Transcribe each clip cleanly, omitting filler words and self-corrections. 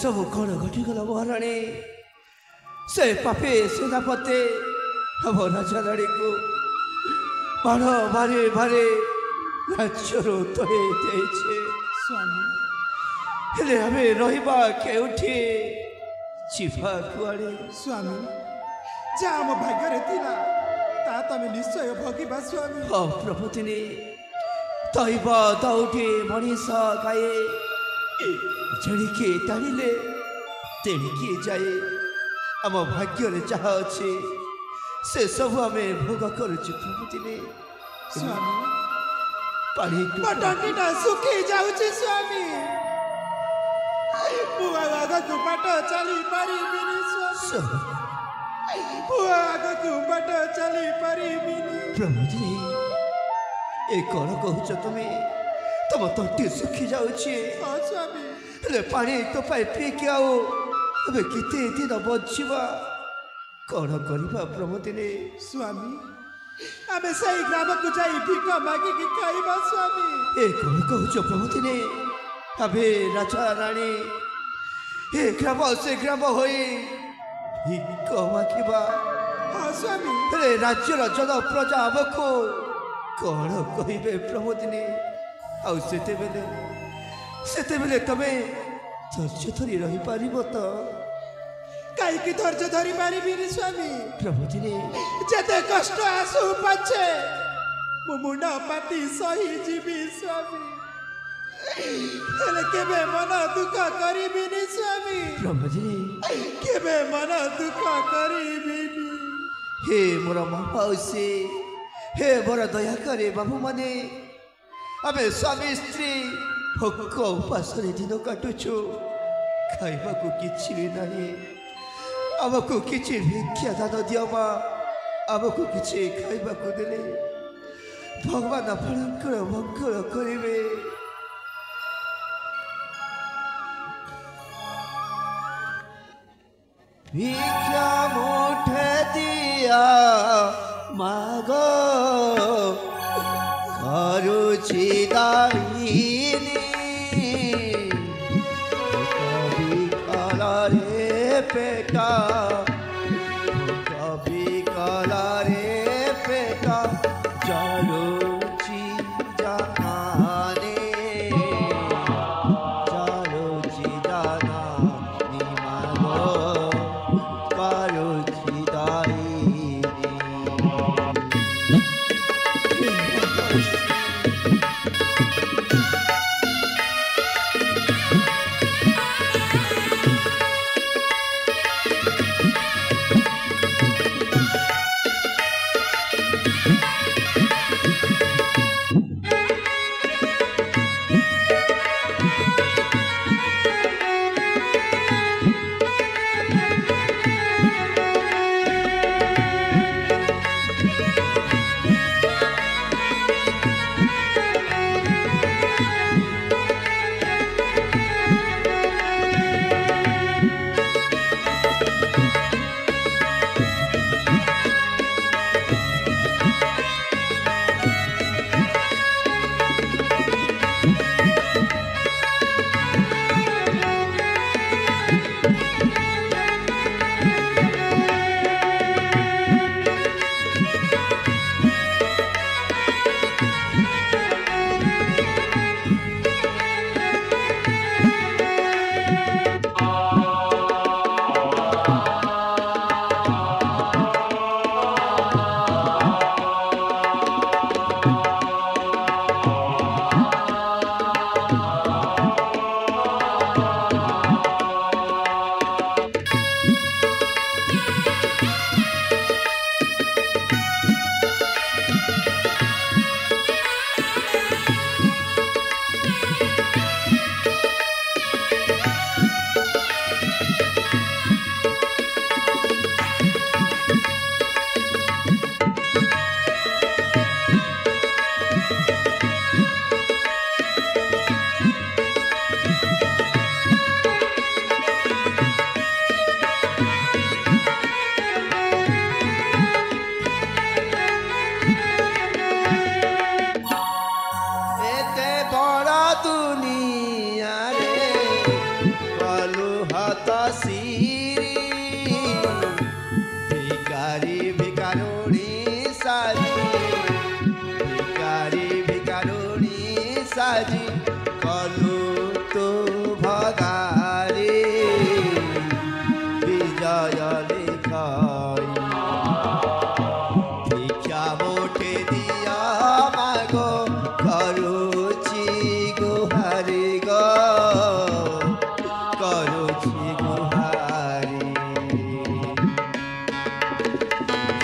सब कौन घटीगला महाराणी से पापे सेनापते हम राजा राणी को बाण बारे बारे राज्यर तले देछे स्वामी हेले हमें रहिबा केउठी चिफा कुआड़े स्वामी जा आम भाग्य थिला ता तमे निश्चय भोगिबा स्वामी हाँ प्रभुतिनी तैब दौड़े मनीष गाए जेणिके टाणिले तेणिके जाए आम भाग्य जहा अच्छे से सब आम भोग करुचु प्रभुतिनी स्वामी पानी पटंटीटा सुखी जाउछि स्वामी बुआ आगकु बाट चली पारिबिनी स्वामी बुआ आगकु बाट चली पारिबिनी प्रभुतिनी ए कौन कहूच तुम्हें तुम तंटी सुखी जाऊे हाँ स्वामी हेले पानी तो पाए पीक आओ अबे किते दिन बचिबा कौन करबा प्रमोदिनी स्वामी आमे सही ग्राम को जाई भिक मागी की खाइबा स्वामी ए कौन कहूच प्रमोदिनी अबे राजा रानी ए ग्राम से ग्राम होई भिक मागिबा हाँ स्वामी हेले राज्यर जन प्रजा हमको कौन कहे प्रमोदिनी आउ सेते बेले तमे धैर्य धरी रही पार तो कहीं धैर्य धरी पारिबिनी स्वामी प्रमोदिनी जते कष्ट आसु पछे मु मुंड पाती सही जीवी स्वामी हेले केबे मन दुख करिबिनी स्वामी प्रमोदिनी केबे मन दुख करिबिनी हे मोर माउसी हे मोर दया करे बाबू माने आमे स्वामी स्त्री भोक उपास दिन काटुछु खाइबा को किछि भी नाही आमको किछि भिक्षा दान दियो मा आमको किछि खाइबा को देले भगवान आपणकर मंगल करिवे भिक्षा मुठे दिया मागो करुछि दाहिनी कभी रे पेटा कभी रे पेटा चलुछि जाने चलुछि जाना निमागो करुछि दाहिनी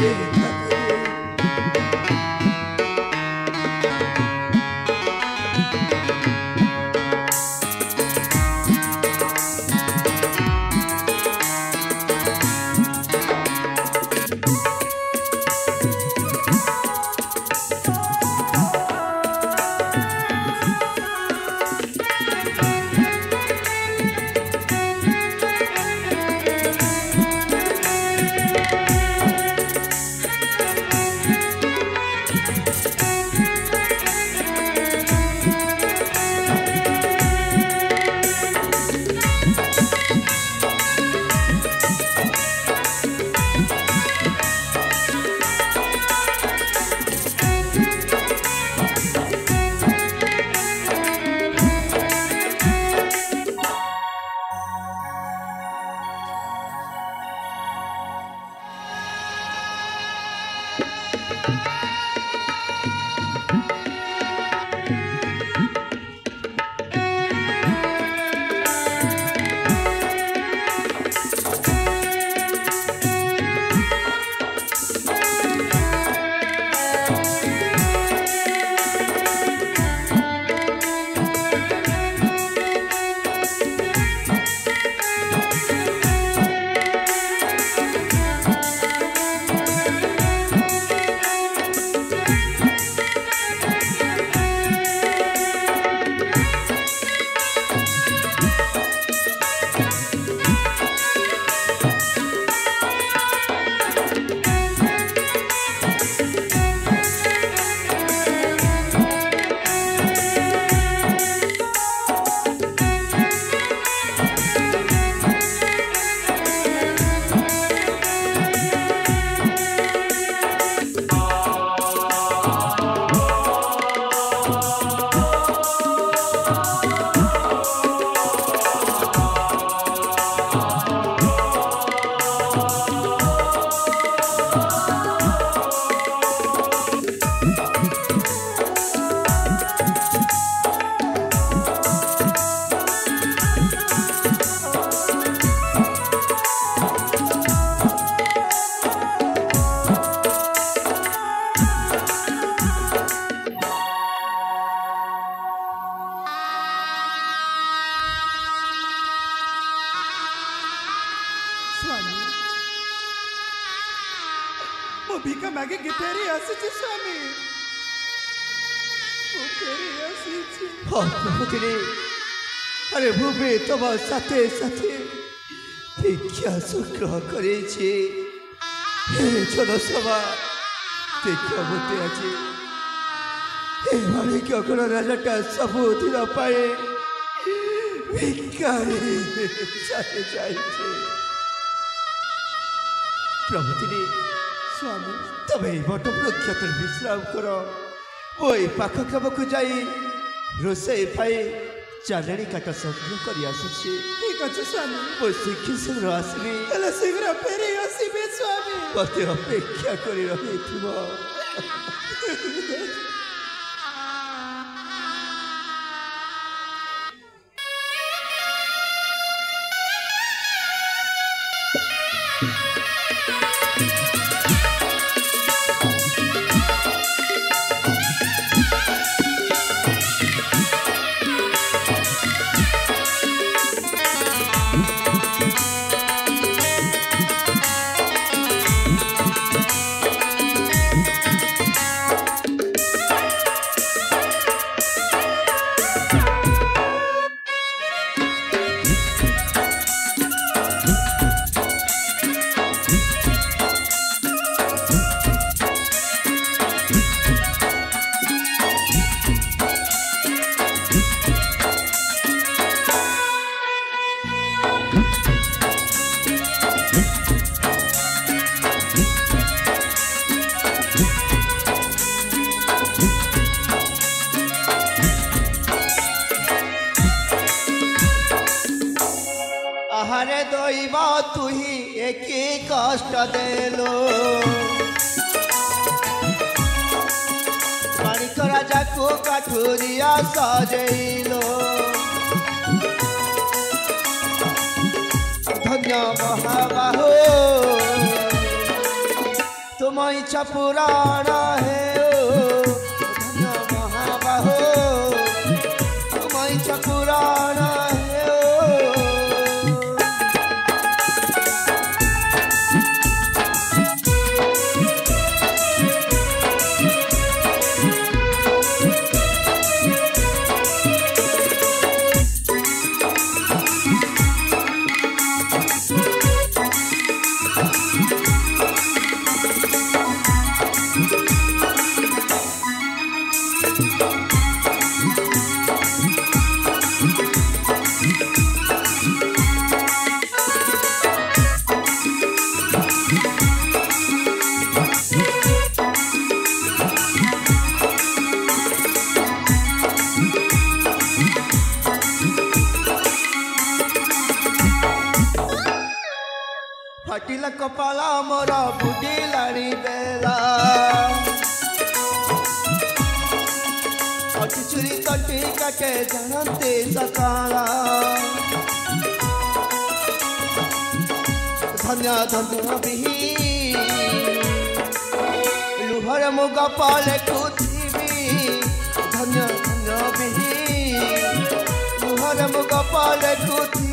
দেখা করে। भिका मागे के फेरी आसी स्वामी फेरी आसी प्रभुतिनी अरे भूमि तुम साथे साथे भिक्षा संग्रह करे जनसभा देख मत आज माणिक्य राजाटा सबुदिन भिक्षारे जाए प्रभुतिनी स्वामी तबे बट वृक्ष विश्राम कर ओई पाख कामक जाई रोसई पाई चालणी काट संग्रह कर आसुची ठीक अच्छे स्वामी वो शीघ्र आसली हेले शीघ्र फेरी आसीबे स्वामी मत अपेक्षा कर रही आहारे दैव तुही एक कष्ट देलो माणिक राजा को काठुरिया सजेलो धन्य महाबाहो तुम अमाईचा पुराण है ओ धन्य महाबाहो अमाईचा पुराण है ओ फाटिला कपाला मोरा बुडिलाणी बेला अटी चुरी तटी काटे जानते सकाला धन्य धन्य बिही लुहर मुगा पाले कुथिबी धन्य धन्य बिही लुहर मुगा पाले कुथिबी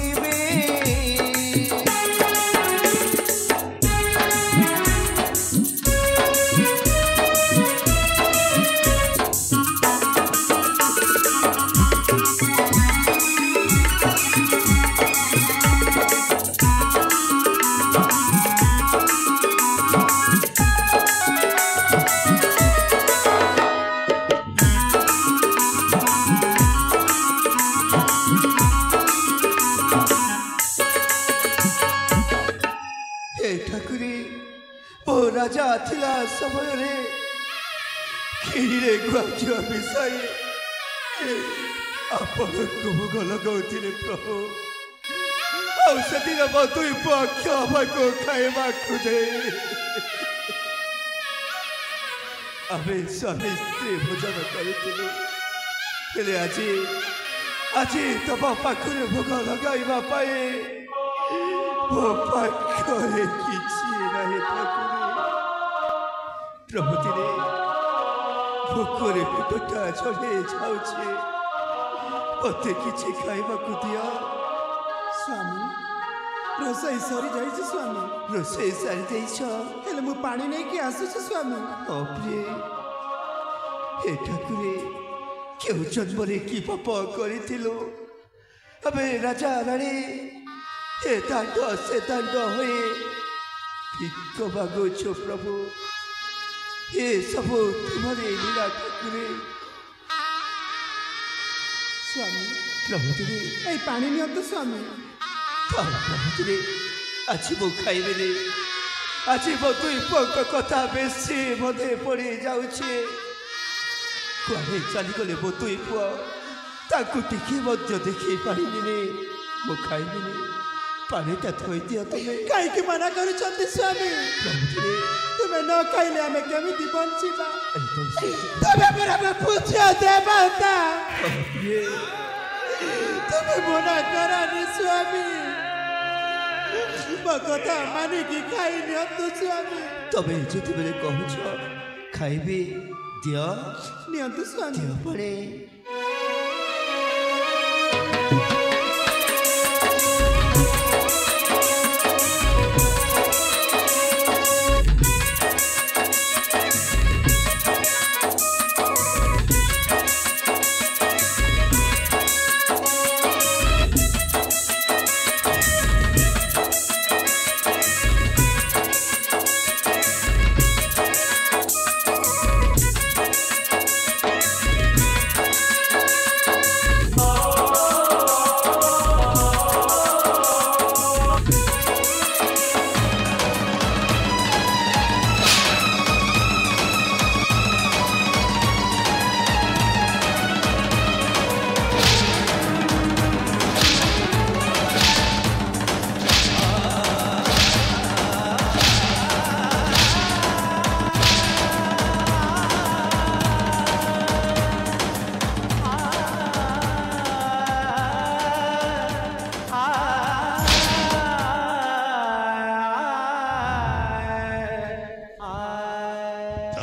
राजा थिला समय रे खीरे गुआखिया मिसाई आपण को लगौथिले प्रभु औषधि बतुई पक्ष को खाइबा खुदे आमे स्वामी स्त्री भोजन करिथिलु हेले আজি तब पाखरे भोग लगाइबा पाए वो पाखरे किछि नाही ठाकुर प्रभु दिने भोकरे पेटटा झड़े जाऊे मत कि खाइबा दिया स्वामी रोसई सरी जाइए स्वामी रोसई सारी जाइए मु पानी नहीं कि आसुच स्वामी अप्रे हे ठाकुरे क्यों जन्म कि पाप करिथिलु अबे राजा रानी हे दांड से दांड होए भिक्क मागुछु प्रभु ये सब तुम्हारे लीला ठाकुरे स्वामी प्रभु दिने ए पानी नियंतु स्वामी प्रभु दिने आज मु खाइबेनी आज मो दुई पुक कथा बेसी मधे पड़ी जाउछे कुआरे चली गले मो दुई पुआ ताकू टिके मध्य देखि पारिनी मु खाइबेनी पानीटा थोई दिया तुम्हें कहीं मना कर स्वामी तुम्हें न खाइले आम केमी बंचीबा तुम्हें मेरा पूछो देवता तुम्हें मना करानी स्वामी मो कथा मानिकी खाई नियंतु स्वामी तबे जति बेले कहूछ खाइबे दिया नियंतु स्वामी दिया पड़े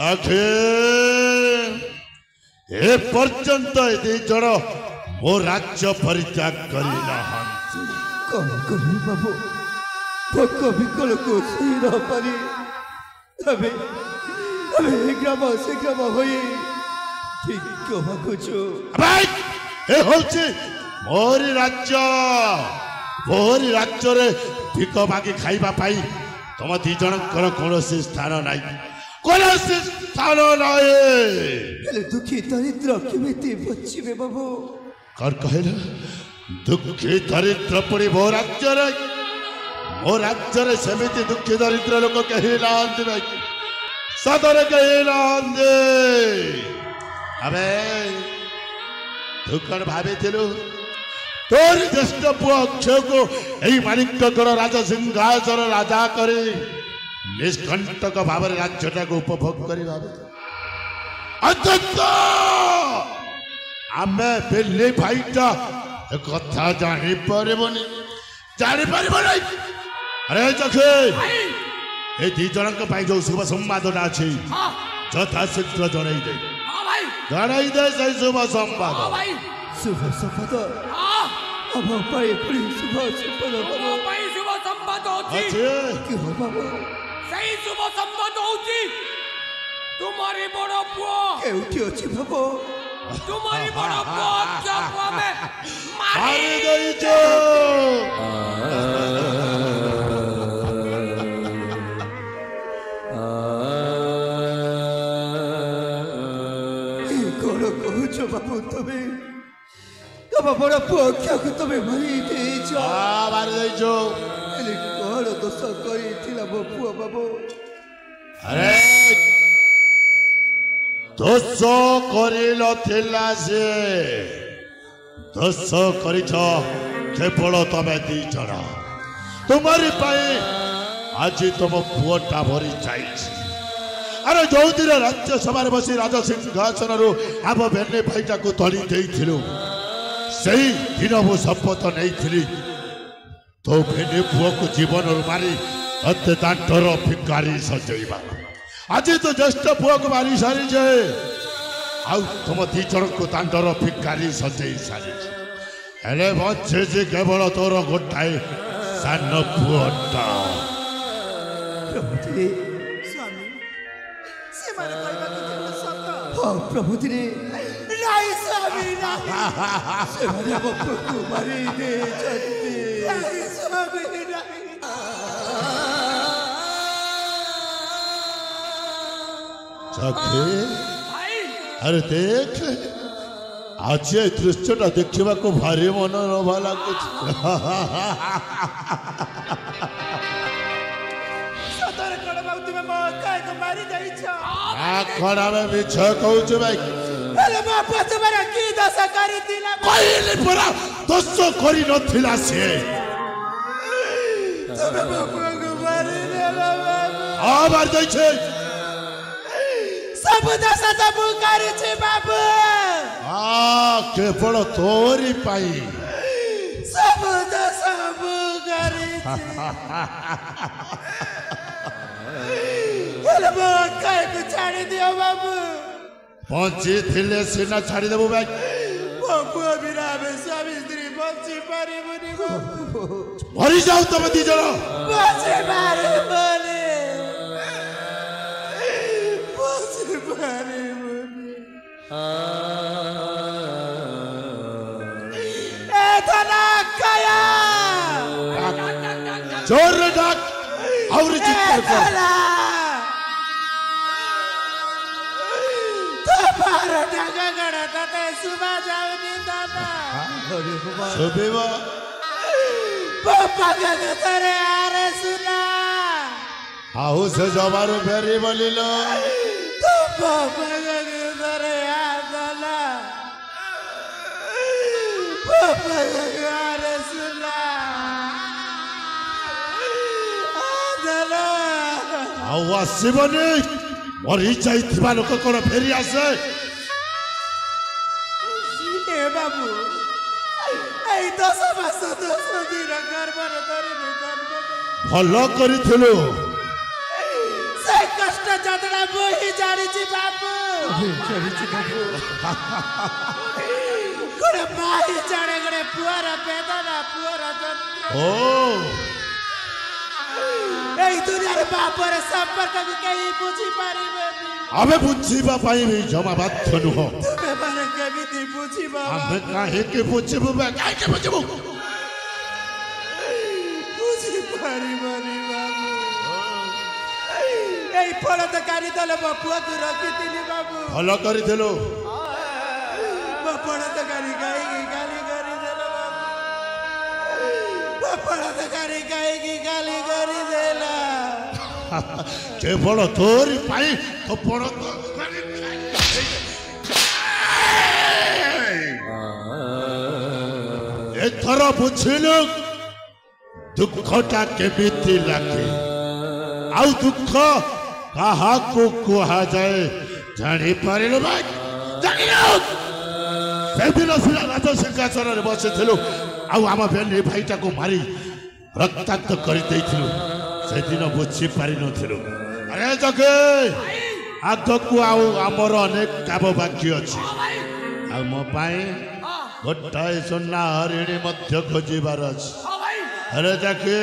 आखे ए पर्यंत ए जण मो राज्य परित्याग करिना हंसी कौन करी बाबू भोक विकल को सही न पारी अबे अबे ग्राम से ग्राम होई ठीक को मागुछु भाई ए होची मोरी राज्य रे भिक मागी खाइबा पाई तुम दी जनकर कौनसी स्थान नाई कौनसी स्थान नाई हेले दुखी दरिद्र केमिति बचिबे बाबू कर कहला दुखी दरिद्र पड़ी मो राज्य रे सेमिति दुखी दरिद्र लोक कही नांदी भाई सदर कही नांदी अबे तू कौन भाभी थिलु तोरी ज्येष्ठ पुआ अक्षय को यही माणिक्यगढ़ राजा सिंहासन राजा करे निष्कंटक भाव राज्यटा को उपभोग करी आमे बेले भाईटा कथा जानी पारिबनी अरे जखे ए दी जनक पाई जो शुभ संवादटा अछि यथा शीघ्र जणाई दे जणाई दे से शुभ संवाद शुभ संवाद अब पाई पड़ी शुभ संवाद बाबू पाई शुभ संवाद होची कि हो बाबू सही शुभ संवाद होची तुम्हारी बड़ पुओ केउठी अछि बाबू तुम्हारी बड़ पुओ जब में मारी दई जो कोन कहूछ बाबू तबे तब बड़ पुओ क्या को तबे मारी देछ मारी दई जो हेले कोन दोष करी थिला बो पुओ बाबू अरे दोष करिल थिला से दोष करिछ केवल तमे दी जण तुम्हारी पाई आज तुम पुओटा भरी जाइछ अरे जो दिन राज्य सभा बसी राजा सिंहासन आम बेने भाईटा को तली देइथिलु सही दिन मु शपथ नहीं तो बेने पुओ को जीवन मारी अत्य दांटर भिकारी सजैबा आज तो ज्येष्ठ पुओ को मारी सारी जाए आउ तुम दी जन को दांटर भिकारी सजै सारी हेले बचे जे केवल तोर गोटाए सान पुओटा स्वामी से मारे कहबा के थिला सत हो प्रभु दिने नहीं स्वामी नहीं से मारे बाबू को मारी दे चलते नहीं स्वामी नहीं चखे भाई अरे देख आज ये दृश्यटा देखा को भारी मनोरम लगुच सतर कण बाबू तुमे मो काय को मारी देई छ खड़ा में मिछ कहूच भाई अरे बापा तुम्हारा की दशा करी दिला कहले परा दोष करी नथिला से तुमे बापा को मारी देला बाबू आ मार जाय छे सब दशा तो मु करी छी बाबू आ केवल तोरी पाई सब दशा मु करी अरे मो काय को छाड़ी दियो बाबू पहुंची थिले सिना छाड़ी देबो भाई बाबू बिना में स्वामी स्त्री बची पारी मुनि बाबू मरी जाओ तुम दी जण बची पारी मुनि बची पारी मुनि ए तना काया जोर डाक और चित्त कर तुम्हारा ढंगा गड़ा था सुबह जाओ दादा अरे बाबा सुबेवा पापा का तेरे आरे सुना आउ से जबारो फेरी बोलिलो तो पापा का तेरे आदला पापा का आरे सुना आदला आउ आसीबनी मरी जाइथिबा लोक कोन फेरी आसे ए बाबू आई 10 मास 10 दिन गर्भर धरि भल करिथिलु से कष्ट जतरा बोही जानिछि बाबू गोरे माही जाने गोरे पुअर बेदना पुअर जंत्र এই দুনিয়ার বাপর সম্পর্ক কেই বুঝি পারিবেনি आमे बुझीबा पाई भी जमा बाध्य नुह তুমি মানে কেমিতি বুঝিবা आमे काहे के बुझबो बे काहे के बुझबो বুঝি পারিবনি বাবু এই ফল তো কারি দলে বাপুয়াকে রখিতিলি বাবু भलो करी देलो বাপড় তো গালি গাই গালি গালি দেলা বাবু বাপড় তো গালি গাই গালি গালি দেলা केवल तोरी पाई तो पड़ तो एथर बुझिलु दुखटा केमिति लागे आउ दुख कहा को कहा जाए जानी पारिलु भाई जानिलो सेदिन सिला राज सिंहासन रे बसिथिलु आउ आम बेनी भाईटा को मारी रक्ताक्त करि दैथिलु सेदिन बुझी पारि नथिलु अरे जगे आगकु आउ आमर अनेक काम बाकी अछि आ मो पाई गोटाए सोना हरिणी मध्य खोजिबार अछि अरे जगे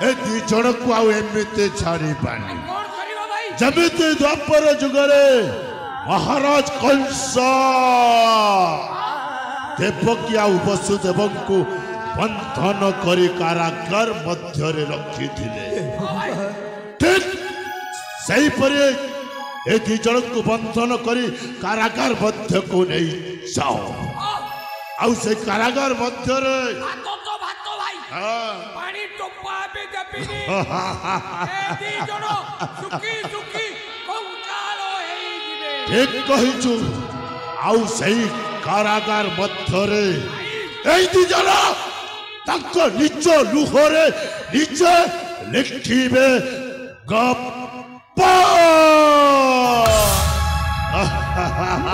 ए दी जण को आउ एमिते छाड़ी पानी जमिते द्वापर जुगरे महाराज कंस देवकी आउ वसुदेवଙ୍କୁ बंधन करी कारागार मध्य रखी ठीक सही परे ए दी जन को बंधन करी कारागार मध्य को नहीं जाओ आउ से कारागार मध्य रे भातो तो भाई पानी टोपा पे जपिनी ए दी जण सुकी सुकी कंकालो हेई जिवे ठीक कहिछु आउ सही कारागार मध्य रे ए दी जन तक निज लुहरे निज लिखिबे गप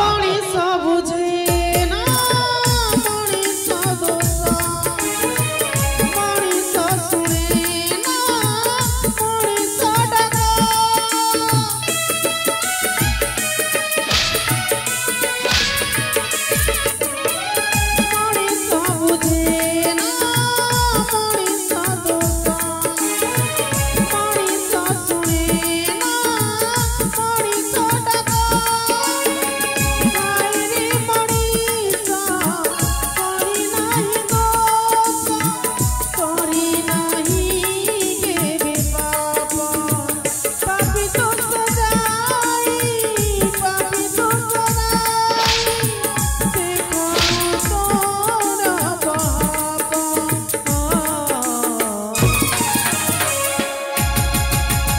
मनीष बुझे ना मनीष दोष मनीष सुने ना मनीष डग मनीष बुझे ना मनीष दोष मनीष सुने ना मनीष डग रे मनीष करी नाही दोष करी नाही केबे पाप पापी तो सजाई पापी तो सजाई देखो तोर पाप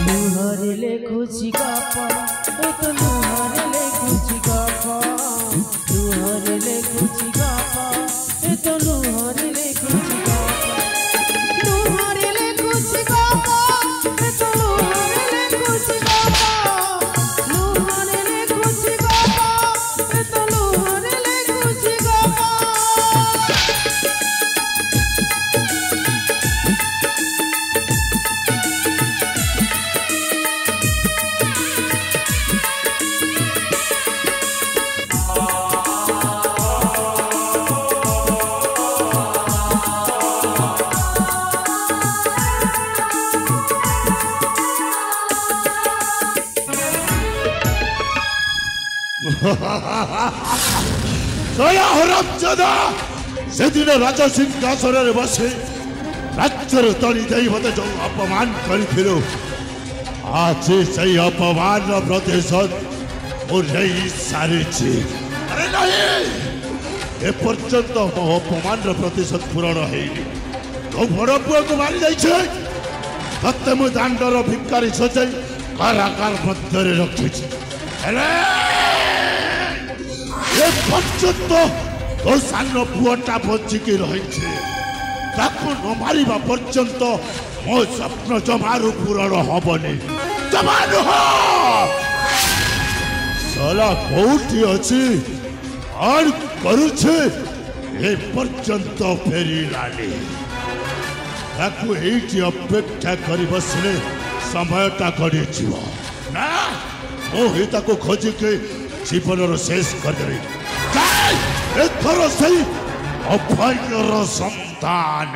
लुहरे लेखुछि गप ए तो लुहरे लेखुछि गप लुहरे लेखुछि गप ए तो लुहरे लेखुछि गप लुहरे लेखुछि गप ए तो लुहरे लेखुछि गप लुहरे लेखुछि गप ए तो लुहरे लेखुछि गप दया हरमजादा से दिन राजा सिंहासन रे बसे राज्यर तली दे मते जो अपमान करिथिलो आज सही अपमान प्रतिशोध और रही सारी चीज अरे नहीं ए पर्यंत मो अपमान प्रतिशोध पूर्ण हेनी तो बड़ पुआ को मारी जाइछे तत्ते मु दांडर भिकारी सजाई कारागार मध्य रे रखिछि अरे ए पर्यंत तो सान पुअटा बचिकी रही ताकू न मारिबा पर्यंत मो स्वप्न जमारू पूरण हबनी जमा नुह साला कोठी अछि और करुछे ए पर्यंत फेरी लाली ताकू एठी अपेक्षा करी बसले समयटा गडी जीव ना मुझे ताको खोजी के जीवन शेष कर एथर से अभयर संतान